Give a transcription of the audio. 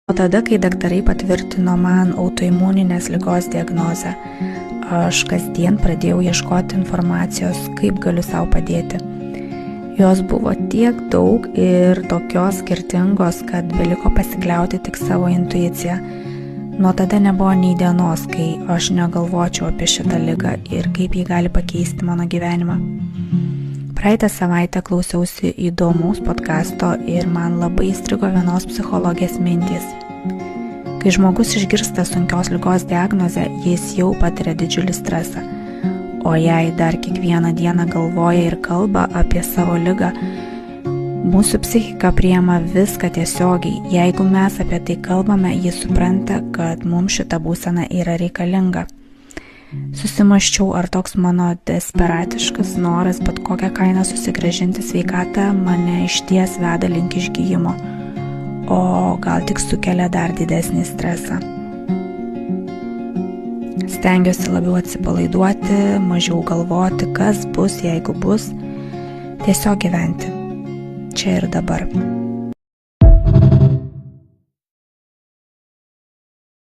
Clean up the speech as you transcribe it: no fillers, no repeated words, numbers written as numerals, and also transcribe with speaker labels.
Speaker 1: O tada, kai daktarai patvirtino man autoimuninės ligos diagnozę, aš kasdien pradėjau ieškoti informacijos, kaip galiu savo padėti. Jos buvo tiek daug ir tokios skirtingos, kad beliko pasikliauti tik savo intuiciją. Nuo tada nebuvo nei dienos, kai aš negalvočiau apie šitą ligą ir kaip ji gali pakeisti mano gyvenimą. Praeitą savaitę klausiausi įdomaus podcasto ir man labai įstrigo vienos psichologės mintys. Kai žmogus išgirsta sunkios ligos diagnozę, jis jau patiria didžiulį stresą. O jei dar kiekvieną dieną galvoja ir kalba apie savo ligą, mūsų psichika priima viską tiesiogiai. Jeigu mes apie tai kalbame, jis supranta, kad mums šita būsena yra reikalinga. Susimąsčiau, ar toks mano desperatiškas noras bet kokią kainą susigrąžinti sveikatą mane išties veda link išgijimo, o gal tik sukelia dar didesnį stresą. Stengiuosi labiau atsipalaiduoti, mažiau galvoti, kas bus, jeigu bus, tiesiog gyventi čia ir dabar.